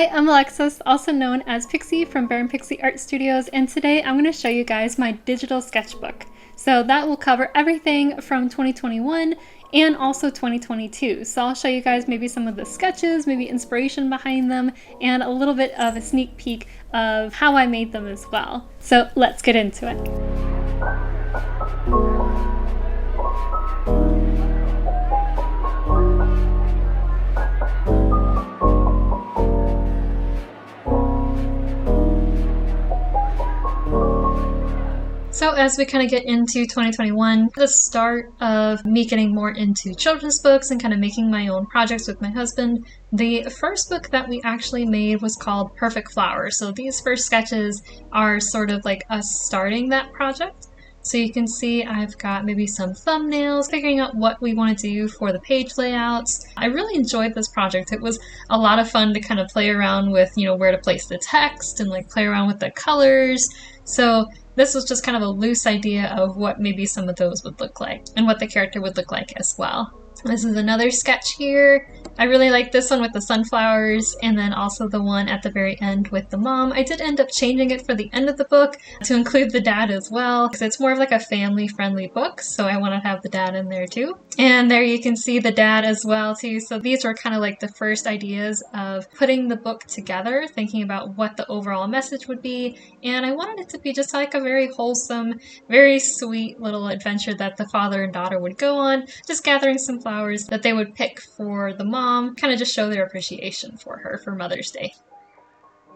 Hi, I'm Alexis, also known as Pixie from Bear and Pixie Art Studios, and today I'm going to show you guys my digital sketchbook. So that will cover everything from 2021 and also 2022. So I'll show you guys maybe some of the sketches, maybe inspiration behind them, and a little bit of a sneak peek of how I made them as well. So let's get into it. So as we kind of get into 2021, the start of me getting more into children's books and kind of making my own projects with my husband, the first book that we actually made was called Perfect Flowers. So these first sketches are sort of like us starting that project. So you can see I've got maybe some thumbnails, figuring out what we want to do for the page layouts. I really enjoyed this project. It was a lot of fun to kind of play around with, where to place the text and like play around with the colors. So this was just kind of a loose idea of what maybe some of those would look like and what the character would look like as well. This is another sketch here. I really like this one with the sunflowers, and then also the one at the very end with the mom. I did end up changing it for the end of the book to include the dad as well, because it's more of like a family-friendly book, so I want to have the dad in there too. And there you can see the dad as well too. So these were kind of like the first ideas of putting the book together, thinking about what the overall message would be, and I wanted it to be just like a very wholesome, very sweet little adventure that the father and daughter would go on, just gathering some flowers that they would pick for the mom, kind of just show their appreciation for her for Mother's Day.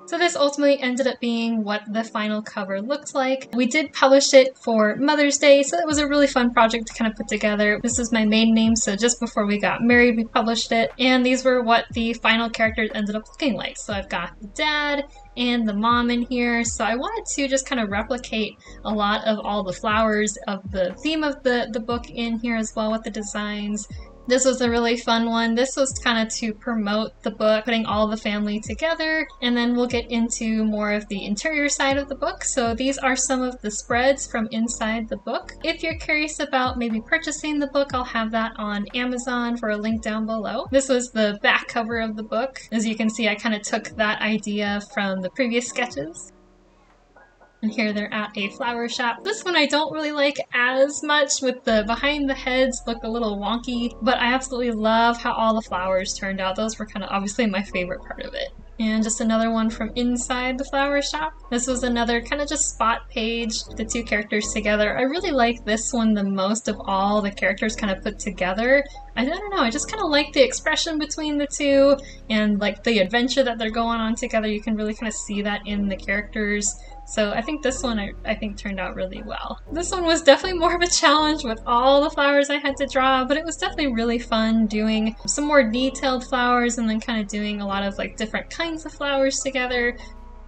So this ultimately ended up being what the final cover looked like. We did publish it for Mother's Day, so it was a really fun project to kind of put together. This is my maiden name, so just before we got married, we published it. And these were what the final characters ended up looking like. So I've got the dad and the mom in here. So I wanted to just kind of replicate a lot of all the flowers of the theme of the book in here as well with the designs. This was a really fun one. This was kind of to promote the book, putting all the family together, and then we'll get into more of the interior side of the book. So these are some of the spreads from inside the book. If you're curious about maybe purchasing the book, I'll have that on Amazon for a link down below. This was the back cover of the book. As you can see, I kind of took that idea from the previous sketches. And here they're at a flower shop. This one I don't really like as much, with the behind the heads look a little wonky, but I absolutely love how all the flowers turned out. Those were kind of obviously my favorite part of it. And just another one from inside the flower shop. This was another kind of just spot page, the two characters together. I really like this one the most of all the characters kind of put together. I don't know, I just kind of like the expression between the two and like the adventure that they're going on together. You can really kind of see that in the characters. So I think this one I think turned out really well. This one was definitely more of a challenge with all the flowers I had to draw, but it was definitely really fun doing some more detailed flowers and then kind of doing a lot of like different kinds of flowers together.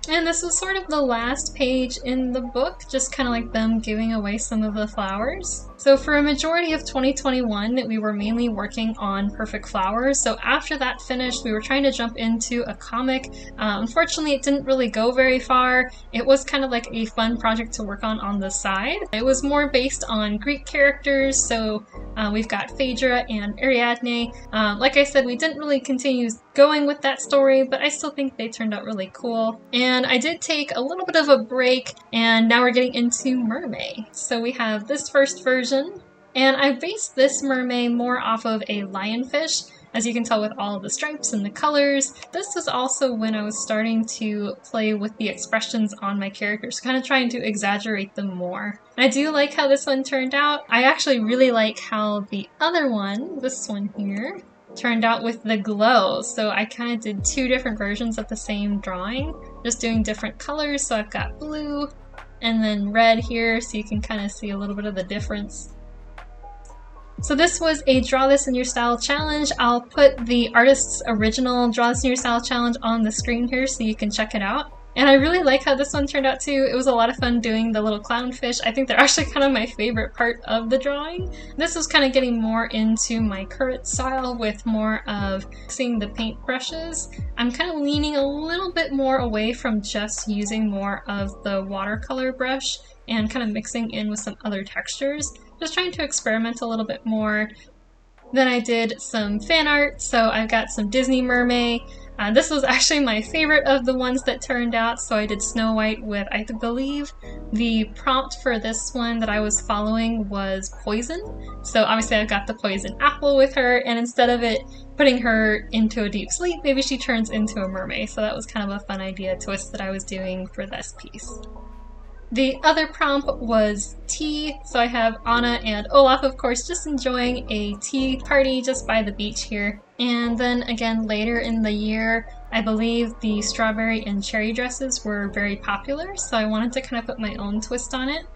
And this was sort of the last page in the book, just kind of like them giving away some of the flowers. So for a majority of 2021, we were mainly working on Perfect Flowers. So after that finished, we were trying to jump into a comic. Unfortunately, it didn't really go very far. It was kind of like a fun project to work on the side. It was more based on Greek characters. So we've got Phaedra and Ariadne. Like I said, we didn't really continue going with that story, but I still think they turned out really cool. And I did take a little bit of a break, and now we're getting into Mermaid. So we have this first version, and I based this mermaid more off of a lionfish, as you can tell with all of the stripes and the colors. This was also when I was starting to play with the expressions on my characters, kind of trying to exaggerate them more. I do like how this one turned out. I actually really like how the other one, this one here, turned out with the glow. So I kind of did two different versions of the same drawing, just doing different colors. So I've got blue and then red here, so you can kind of see a little bit of the difference. So this was a Draw This in Your Style challenge. I'll put the artist's original Draw This in Your Style challenge on the screen here so you can check it out. And I really like how this one turned out too. It was a lot of fun doing the little clownfish. I think they're actually kind of my favorite part of the drawing. This was kind of getting more into my current style with more of using the paint brushes. I'm kind of leaning a little bit more away from just using more of the watercolor brush and kind of mixing in with some other textures. Just trying to experiment a little bit more. Then I did some fan art, so I've got some Disney mermaid. This was actually my favorite of the ones that turned out, so I did Snow White with, I believe, the prompt for this one that I was following was poison. So obviously I got the poison apple with her, and instead of it putting her into a deep sleep, maybe she turns into a mermaid. So that was kind of a fun idea twist that I was doing for this piece. The other prompt was tea, so I have Anna and Olaf, of course, just enjoying a tea party just by the beach here. And then again, later in the year, I believe the strawberry and cherry dresses were very popular, so I wanted to kind of put my own twist on it.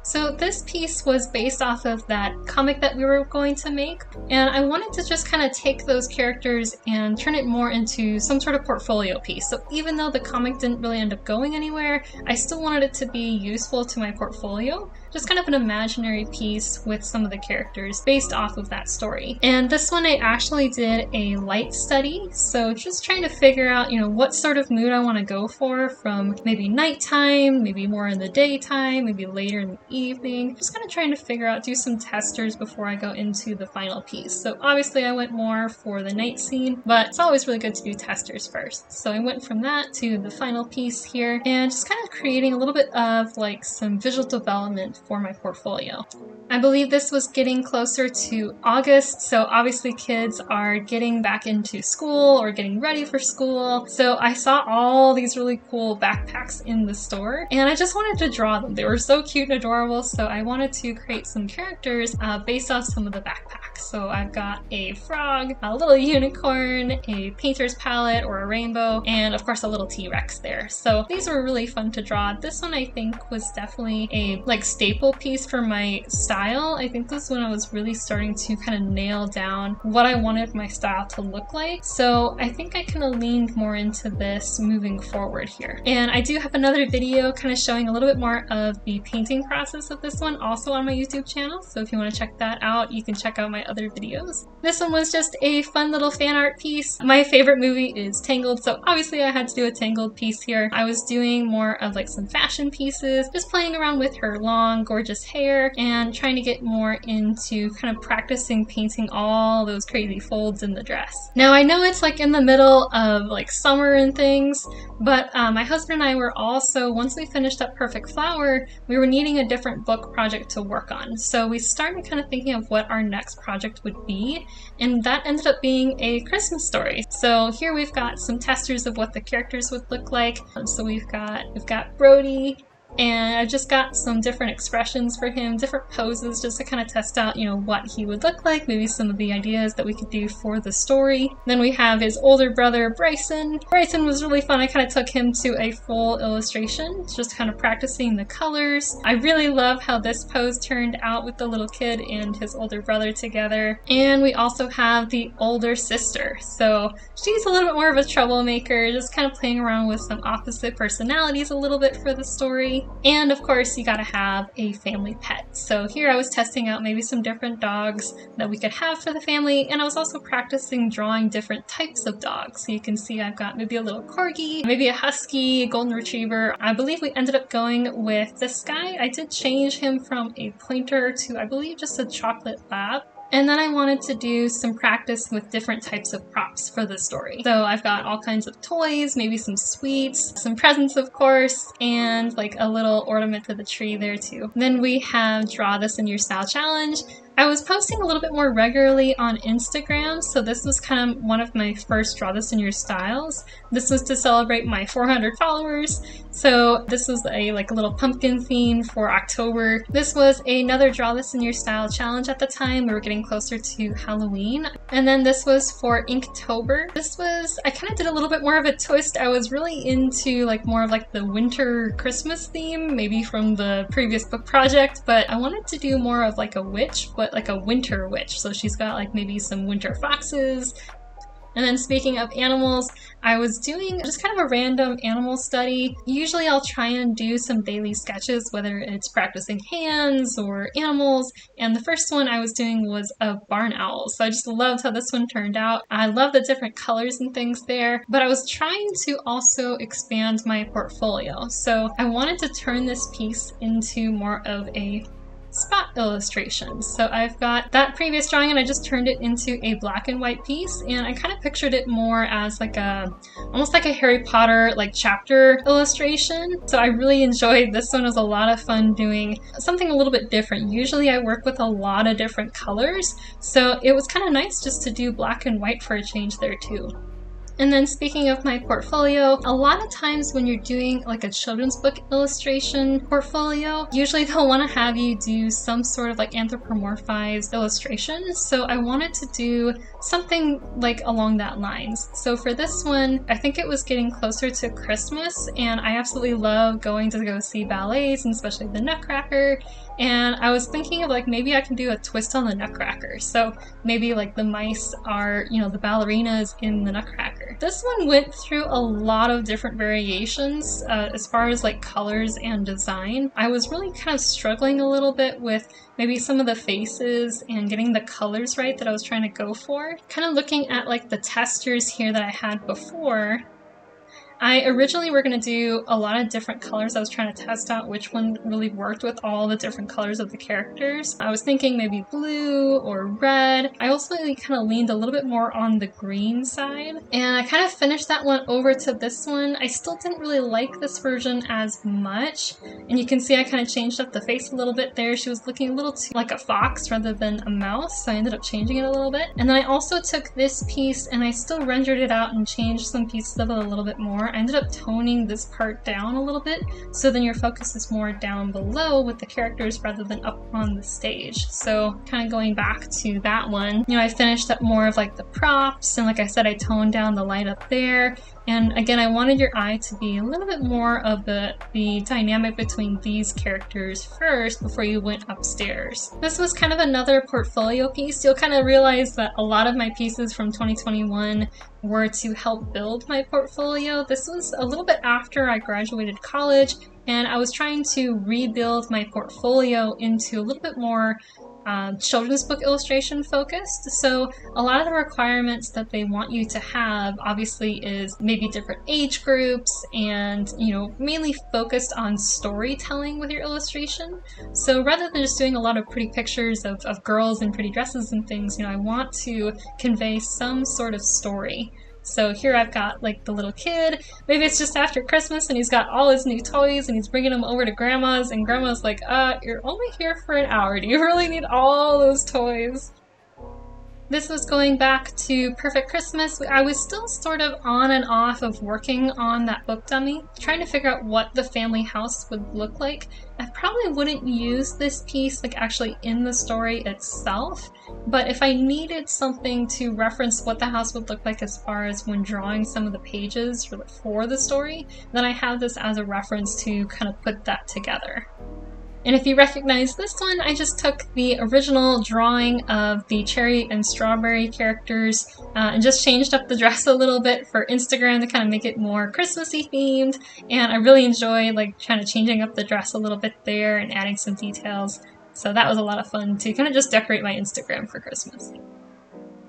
So this piece was based off of that comic that we were going to make, and I wanted to just kind of take those characters and turn it more into some sort of portfolio piece. So even though the comic didn't really end up going anywhere, I still wanted it to be useful to my portfolio. Just kind of an imaginary piece with some of the characters based off of that story. And this one I actually did a light study, so just trying to figure out, what sort of mood I want to go for, from maybe nighttime, maybe more in the daytime, maybe later in the evening. Just kind of trying to figure out, do some testers before I go into the final piece. So obviously I went more for the night scene, but it's always really good to do testers first. So I went from that to the final piece here, and just kind of creating a little bit of like some visual development for my portfolio. I believe this was getting closer to August, so obviously kids are getting back into school or getting ready for school. So I saw all these really cool backpacks in the store, and I just wanted to draw them. They were so cute and adorable, so I wanted to create some characters based off some of the backpacks. So I've got a frog, a little unicorn, a painter's palette or a rainbow, and of course a little T-Rex there. So these were really fun to draw. This one I think was definitely a staple piece for my style. I think this is when I was really starting to kind of nail down what I wanted my style to look like. So I think I kind of leaned more into this moving forward here. And I do have another video kind of showing a little bit more of the painting process of this one also on my YouTube channel. So if you want to check that out, you can check out my other videos. This one was just a fun little fan art piece. My favorite movie is Tangled, so obviously I had to do a Tangled piece here. I was doing more of like some fashion pieces, just playing around with her long, gorgeous hair and trying to get more into kind of practicing painting all those crazy folds in the dress. Now I know it's like in the middle of like summer and things, but my husband and I were also, once we finished up Perfect Flower, we were needing a different book project to work on. So we started kind of thinking of what our next project would be, and that ended up being a Christmas story. So here we've got some testers of what the characters would look like. So we've got Brody, and I just got some different expressions for him, different poses, just to kind of test out, what he would look like, maybe some of the ideas that we could do for the story. Then we have his older brother, Bryson. Bryson was really fun. I kind of took him to a full illustration, just kind of practicing the colors. I really love how this pose turned out with the little kid and his older brother together. And we also have the older sister. So she's a little bit more of a troublemaker, just kind of playing around with some opposite personalities a little bit for the story. And of course, you gotta have a family pet. So here I was testing out maybe some different dogs that we could have for the family, and I was also practicing drawing different types of dogs. So you can see I've got maybe a little corgi, maybe a husky, a golden retriever. I believe we ended up going with this guy. I did change him from a pointer to, I believe, just a chocolate lab. And then I wanted to do some practice with different types of props for the story. So I've got all kinds of toys, maybe some sweets, some presents of course, and like a little ornament for the tree there too. Then we have Draw This in Your Style Challenge. I was posting a little bit more regularly on Instagram, so this was kind of one of my first Draw This in Your Styles. This was to celebrate my 400 followers, so this was a little pumpkin theme for October. This was another Draw This in Your Style challenge at the time. We were getting closer to Halloween. And then this was for Inktober. This was, I kind of did a little bit more of a twist. I was really into more of the winter Christmas theme, maybe from the previous book project, but I wanted to do more of a witch, but like a winter witch. So she's got maybe some winter foxes. And then speaking of animals, I was doing just kind of a random animal study. Usually I'll try and do some daily sketches, whether it's practicing hands or animals. And the first one I was doing was a barn owl. So I just loved how this one turned out. I love the different colors and things there, but I was trying to also expand my portfolio. So I wanted to turn this piece into more of a spot illustrations. So I've got that previous drawing and I just turned it into a black and white piece, and I kind of pictured it more as like almost like a Harry Potter like chapter illustration. So I really enjoyed this one. It was a lot of fun doing something a little bit different. Usually I work with a lot of different colors, so it was kind of nice just to do black and white for a change there too. And then speaking of my portfolio, a lot of times when you're doing like a children's book illustration portfolio, usually they'll want to have you do some sort of like anthropomorphized illustration. So I wanted to do something like along that lines. So for this one, I think it was getting closer to Christmas, and I absolutely love going to go see ballets, and especially the Nutcracker. And I was thinking of like maybe I can do a twist on the Nutcracker. So maybe like the mice are, you know, the ballerinas in the Nutcracker. This one went through a lot of different variations as far as like colors and design. I was really kind of struggling a little bit with maybe some of the faces and getting the colors right that I was trying to go for. Kind of looking at like the textures here that I had before. I originally were going to do a lot of different colors. I was trying to test out which one really worked with all the different colors of the characters. I was thinking maybe blue or red. I also kind of leaned a little bit more on the green side. And I kind of finished that one over to this one. I still didn't really like this version as much. And you can see I kind of changed up the face a little bit there. She was looking a little too like a fox rather than a mouse. So I ended up changing it a little bit. And then I also took this piece and I still rendered it out and changed some pieces of it a little bit more. I ended up toning this part down a little bit, so then your focus is more down below with the characters rather than up on the stage. So kind of going back to that one, you know, I finished up more of like the props, and like I said, I toned down the light up there. And again, I wanted your eye to be a little bit more of the dynamic between these characters first before you went upstairs. This was kind of another portfolio piece. You'll kind of realize that a lot of my pieces from 2021 were to help build my portfolio. This was a little bit after I graduated college, and I was trying to rebuild my portfolio into a little bit more children's book illustration focused. So a lot of the requirements that they want you to have obviously is maybe different age groups and, you know, mainly focused on storytelling with your illustration. So rather than just doing a lot of pretty pictures of girls in pretty dresses and things, you know, I want to convey some sort of story. So here I've got like the little kid, maybe it's just after Christmas and he's got all his new toys and he's bringing them over to grandma's, and grandma's like, you're only here for an hour. Do you really need all those toys? This was going back to Perfect Christmas. I was still sort of on and off of working on that book dummy, trying to figure out what the family house would look like. I probably wouldn't use this piece like actually in the story itself, but if I needed something to reference what the house would look like as far as when drawing some of the pages for the story, then I have this as a reference to kind of put that together. And if you recognize this one, I just took the original drawing of the cherry and strawberry characters and just changed up the dress a little bit for Instagram to kind of make it more Christmassy themed. And I really enjoyed like kind of changing up the dress a little bit there and adding some details. So that was a lot of fun to kind of just decorate my Instagram for Christmas.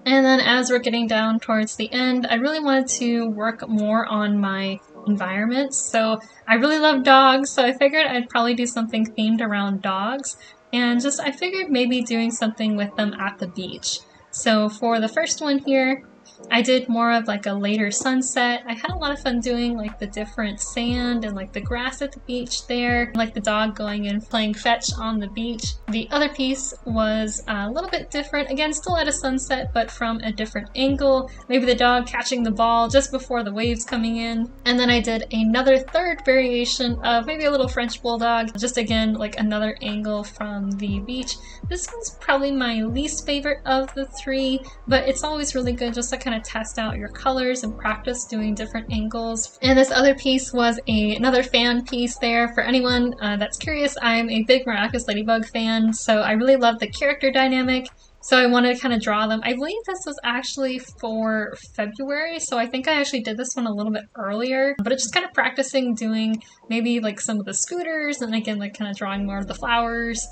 And then as we're getting down towards the end, I really wanted to work more on my environment. So I really love dogs, so I figured I'd probably do something themed around dogs, and just I figured maybe doing something with them at the beach. So for the first one here, I did more of like a later sunset. I had a lot of fun doing like the different sand and like the grass at the beach there, like the dog going and playing fetch on the beach. The other piece was a little bit different, again still at a sunset but from a different angle, maybe the dog catching the ball just before the waves coming in. And then I did another third variation of maybe a little French bulldog, just again like another angle from the beach. This one's probably my least favorite of the three, but it's always really good just to kind of test out your colors and practice doing different angles. And this other piece was another fan piece there. For anyone that's curious, I'm a big Miraculous Ladybug fan, so I really love the character dynamic. So I wanted to kind of draw them. I believe this was actually for February, so I think I actually did this one a little bit earlier, but it's just kind of practicing doing maybe like some of the scooters and again like kind of drawing more of the flowers.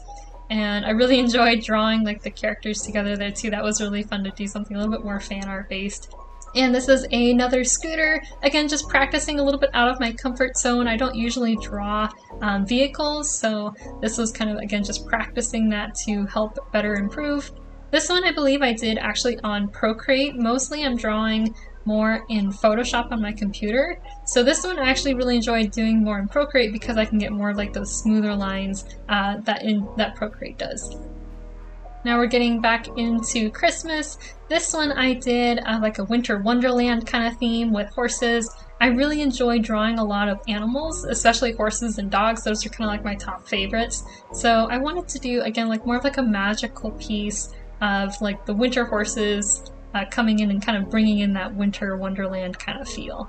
And I really enjoyed drawing like the characters together there too. That was really fun to do something a little bit more fan art based. And this is another scooter. Again, just practicing a little bit out of my comfort zone. I don't usually draw vehicles, so this was kind of, again, just practicing that to help better improve. This one I believe I did actually on Procreate. Mostly I'm drawing more in Photoshop on my computer. So this one I actually really enjoyed doing more in Procreate because I can get more of like those smoother lines that Procreate does. Now we're getting back into Christmas. This one I did like a winter wonderland kind of theme with horses. I really enjoy drawing a lot of animals, especially horses and dogs. Those are kind of like my top favorites. So I wanted to do, again, like more of like a magical piece of like the winter horses coming in and kind of bringing in that winter wonderland kind of feel.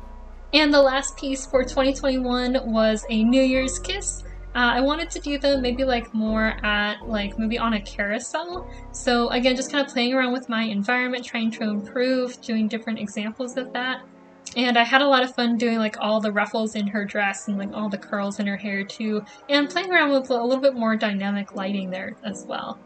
And the last piece for 2021 was a New Year's kiss. I wanted to do them maybe like more at like maybe on a carousel. So again, just kind of playing around with my environment, trying to improve, doing different examples of that. And I had a lot of fun doing like all the ruffles in her dress and like all the curls in her hair too, and playing around with a little bit more dynamic lighting there as well.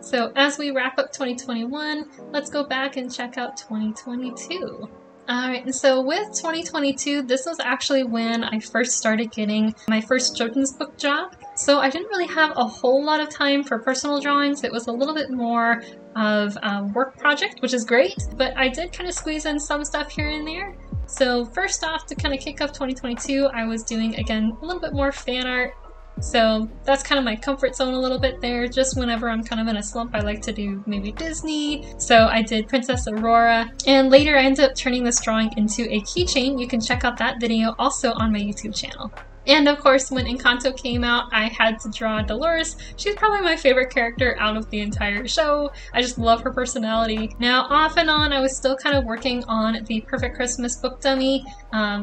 So as we wrap up 2021, let's go back and check out 2022. Alright, and so with 2022, this was actually when I first started getting my first children's book job. So I didn't really have a whole lot of time for personal drawings. It was a little bit more of a work project, which is great, but I did kind of squeeze in some stuff here and there. So first off, to kind of kick off 2022, I was doing, again, a little bit more fan art. So that's kind of my comfort zone a little bit there. Just whenever I'm kind of in a slump, I like to do maybe Disney. So I did Princess Aurora, and later I ended up turning this drawing into a keychain. You can check out that video also on my YouTube channel. And of course, when Encanto came out, I had to draw Dolores. She's probably my favorite character out of the entire show. I just love her personality. Now, off and on, I was still kind of working on the Perfect Christmas book dummy.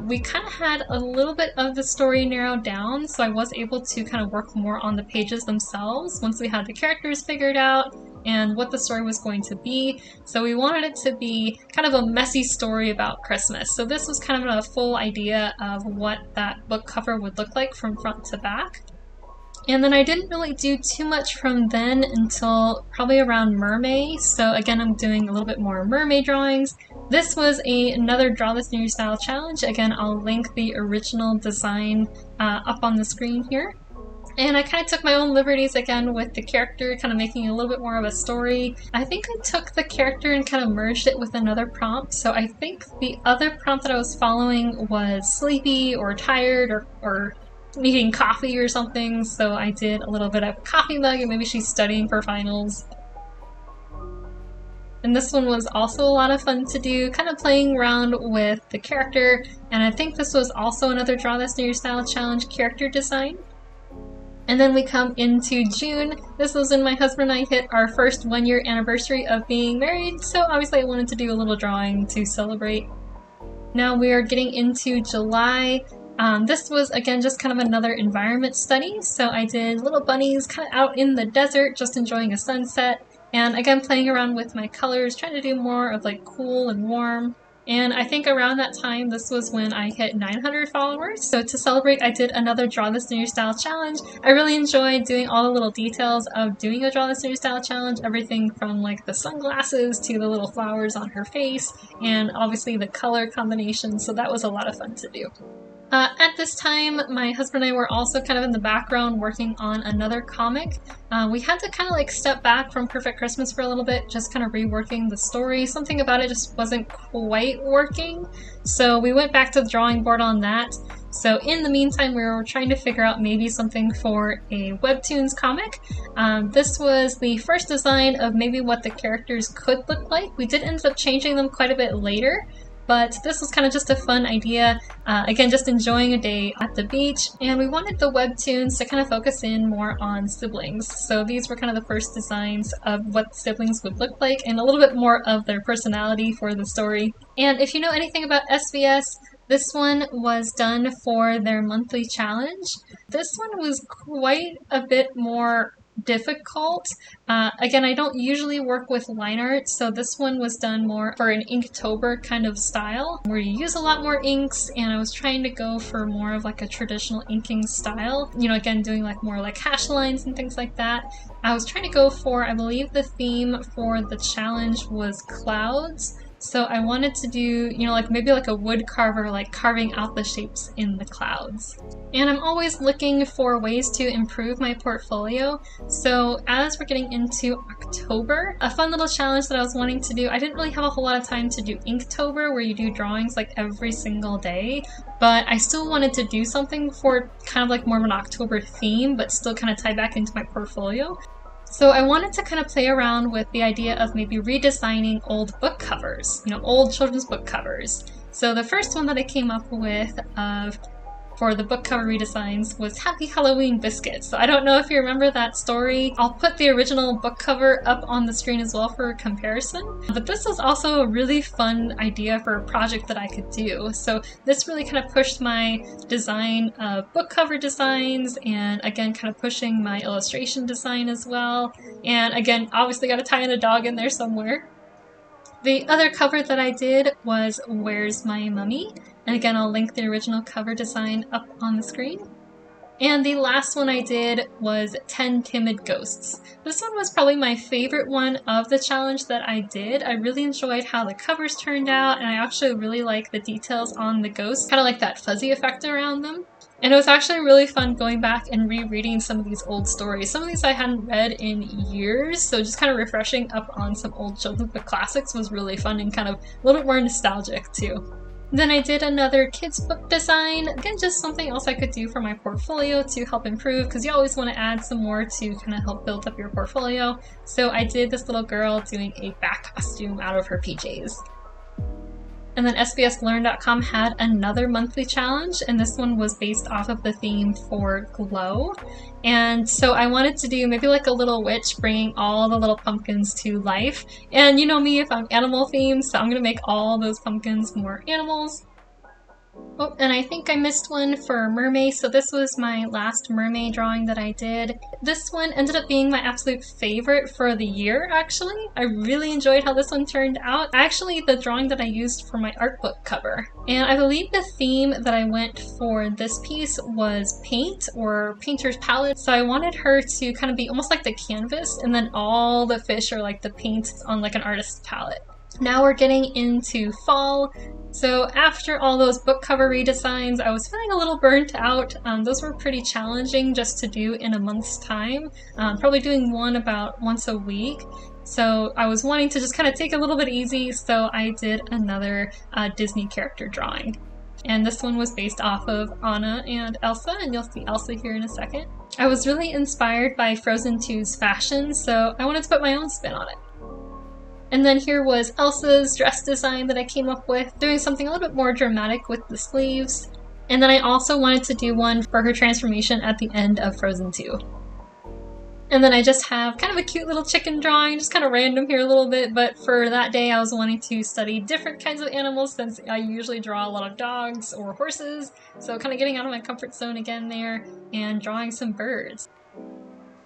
We kind of had a little bit of the story narrowed down, so I was able to kind of work more on the pages themselves once we had the characters figured out and what the story was going to be. So we wanted it to be kind of a messy story about Christmas. So this was kind of a full idea of what that book cover would look like from front to back. And then I didn't really do too much from then until probably around Mermaid. So again, I'm doing a little bit more mermaid drawings. This was another Draw This New Style challenge. Again, I'll link the original design up on the screen here. And I kind of took my own liberties again with the character, kind of making a little bit more of a story. I think I took the character and kind of merged it with another prompt. So I think the other prompt that I was following was sleepy or tired or needing coffee or something. So I did a little bit of a coffee mug, and maybe she's studying for finals. And this one was also a lot of fun to do, kind of playing around with the character. And I think this was also another Draw This New Style challenge character design. And then we come into June. This was when my husband and I hit our first 1-year anniversary of being married, so obviously I wanted to do a little drawing to celebrate. Now we are getting into July. This was, again, just kind of another environment study. So I did little bunnies kind of out in the desert, just enjoying a sunset. And again, playing around with my colors, trying to do more of like cool and warm. And I think around that time, this was when I hit 900 followers. So to celebrate, I did another Draw This New Style challenge. I really enjoyed doing all the little details of doing a Draw This New Style challenge. Everything from like the sunglasses to the little flowers on her face, and obviously the color combination. So that was a lot of fun to do. At this time, my husband and I were also kind of in the background working on another comic. We had to kind of like step back from Perfect Christmas for a little bit, just kind of reworking the story. Something about it just wasn't quite working, so we went back to the drawing board on that. So in the meantime, we were trying to figure out maybe something for a webtoons comic. This was the first design of maybe what the characters could look like. We did end up changing them quite a bit later, but this was kind of just a fun idea. Again, just enjoying a day at the beach, and we wanted the webtoons to kind of focus in more on siblings. So these were kind of the first designs of what siblings would look like, and a little bit more of their personality for the story. And if you know anything about SVS, this one was done for their monthly challenge. This one was quite a bit more difficult. Again, I don't usually work with line art, so this one was done more for an Inktober kind of style, where you use a lot more inks, and I was trying to go for more of like a traditional inking style. You know, again, doing like more like hash lines and things like that. I was trying to go for, I believe the theme for the challenge was clouds. So I wanted to do, like maybe like a wood carver, like carving out the shapes in the clouds. And I'm always looking for ways to improve my portfolio. So as we're getting into October, a fun little challenge that I was wanting to do, I didn't really have a whole lot of time to do Inktober, where you do drawings like every single day, but I still wanted to do something for kind of like more of an October theme, but still kind of tie back into my portfolio. So I wanted to kind of play around with the idea of maybe redesigning old book covers, old children's book covers. So the first one that I came up with for the book cover redesigns was Happy Halloween Biscuits. So I don't know if you remember that story. I'll put the original book cover up on the screen as well for comparison. But this was also a really fun idea for a project that I could do. So this really kind of pushed my design of book cover designs, and again kind of pushing my illustration design as well. And again, obviously got to tie in a dog in there somewhere. The other cover that I did was Where's My Mummy? And again, I'll link the original cover design up on the screen. And the last one I did was 10 Timid Ghosts. This one was probably my favorite one of the challenge that I did. I really enjoyed how the covers turned out, and I actually really like the details on the ghosts, kind of like that fuzzy effect around them. And it was actually really fun going back and rereading some of these old stories. Some of these I hadn't read in years, so just kind of refreshing up on some old children's book classics was really fun and kind of a little bit more nostalgic too. Then I did another kids book design. Again, just something else I could do for my portfolio to help improve, because you always want to add some more to kind of help build up your portfolio. So I did this little girl doing a bat costume out of her PJs. And then SBSLearn.com had another monthly challenge, and this one was based off of the theme for Glow. And so I wanted to do maybe like a little witch bringing all the little pumpkins to life. And you know me, if I'm animal themed, so I'm going to make all those pumpkins more animals. Oh, and I think I missed one for mermaid, so this was my last mermaid drawing that I did. This one ended up being my absolute favorite for the year, actually. I really enjoyed how this one turned out. Actually, the drawing that I used for my art book cover. And I believe the theme that I went for this piece was paint, or painter's palette. So I wanted her to kind of be almost like the canvas, and then all the fish are like the paint on like an artist's palette. Now we're getting into fall. So after all those book cover redesigns, I was feeling a little burnt out. Those were pretty challenging just to do in a month's time. Probably doing one about once a week. So I was wanting to just kind of take a little bit easy, so I did another Disney character drawing. And this one was based off of Anna and Elsa, and you'll see Elsa here in a second. I was really inspired by Frozen 2's fashion, so I wanted to put my own spin on it. And then here was Elsa's dress design that I came up with, doing something a little bit more dramatic with the sleeves. And then I also wanted to do one for her transformation at the end of Frozen 2. And then I just have kind of a cute little chicken drawing, just kind of random here a little bit, but for that day I was wanting to study different kinds of animals since I usually draw a lot of dogs or horses. So kind of getting out of my comfort zone again there and drawing some birds.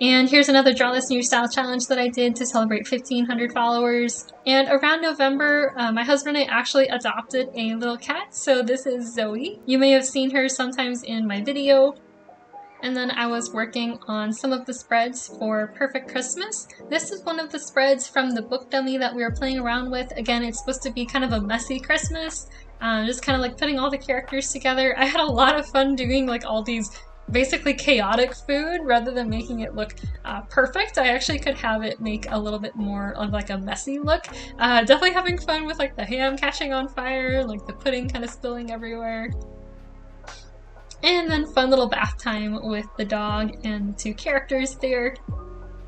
And here's another Draw This New Style challenge that I did to celebrate 1,500 followers. And around November, my husband and I actually adopted a little cat, so this is Zoe. You may have seen her sometimes in my video. And then I was working on some of the spreads for Perfect Christmas. This is one of the spreads from the book dummy that we were playing around with. Again, it's supposed to be kind of a messy Christmas, just kind of like putting all the characters together. I had a lot of fun doing like all these basically chaotic food rather than making it look perfect. I actually could have it make a little bit more of like a messy look. Definitely having fun with like the ham catching on fire, like the pudding kind of spilling everywhere. And then fun little bath time with the dog and the two characters there.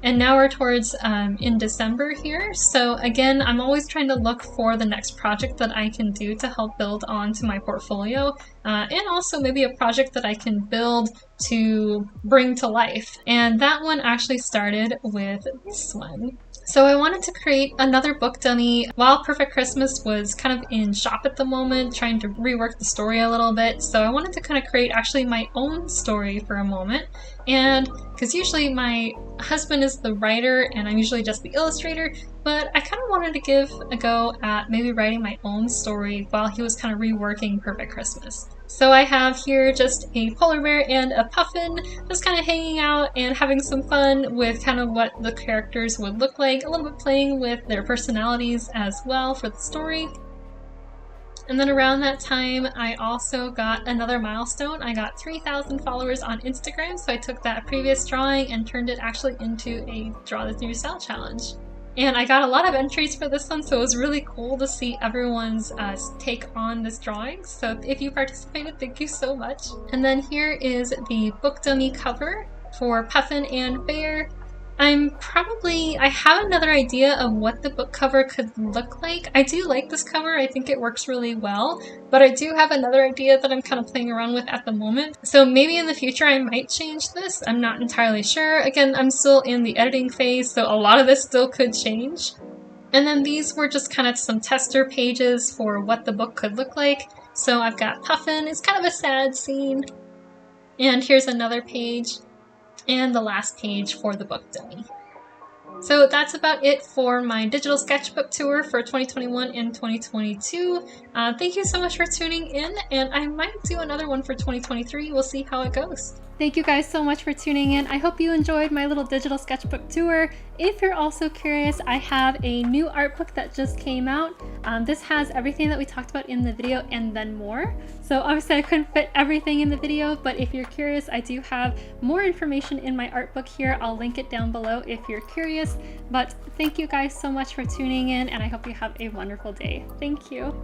And now we're towards in December here. So again, I'm always trying to look for the next project that I can do to help build onto my portfolio. And also maybe a project that I can build to bring to life. And that one actually started with this one. So I wanted to create another book dummy while Perfect Christmas was kind of in shop at the moment, trying to rework the story a little bit. So I wanted to kind of create actually my own story for a moment. And because usually my husband is the writer and I'm usually just the illustrator, but I kind of wanted to give a go at maybe writing my own story while he was kind of reworking Perfect Christmas. So I have here just a polar bear and a puffin just kind of hanging out and having some fun with kind of what the characters would look like, a little bit playing with their personalities as well for the story. And then around that time, I also got another milestone. I got 3,000 followers on Instagram, so I took that previous drawing and turned it actually into a Draw This New Style challenge. And I got a lot of entries for this one, so it was really cool to see everyone's take on this drawing. So if you participated, thank you so much. And then here is the book dummy cover for Puffin and Bear. I have another idea of what the book cover could look like. I do like this cover, I think it works really well, but I do have another idea that I'm kind of playing around with at the moment. So maybe in the future I might change this, I'm not entirely sure. Again, I'm still in the editing phase, so a lot of this still could change. And then these were just kind of some tester pages for what the book could look like. So I've got Puffin, it's kind of a sad scene. And here's another page. And the last page for the book dummy. So that's about it for my digital sketchbook tour for 2021 and 2022. Thank you so much for tuning in, and I might do another one for 2023. We'll see how it goes. Thank you guys so much for tuning in. I hope you enjoyed my little digital sketchbook tour. If you're also curious, I have a new art book that just came out. This has everything that we talked about in the video and then more. So obviously I couldn't fit everything in the video, but if you're curious, I do have more information in my art book here. I'll link it down below if you're curious. But thank you guys so much for tuning in, and I hope you have a wonderful day. Thank you.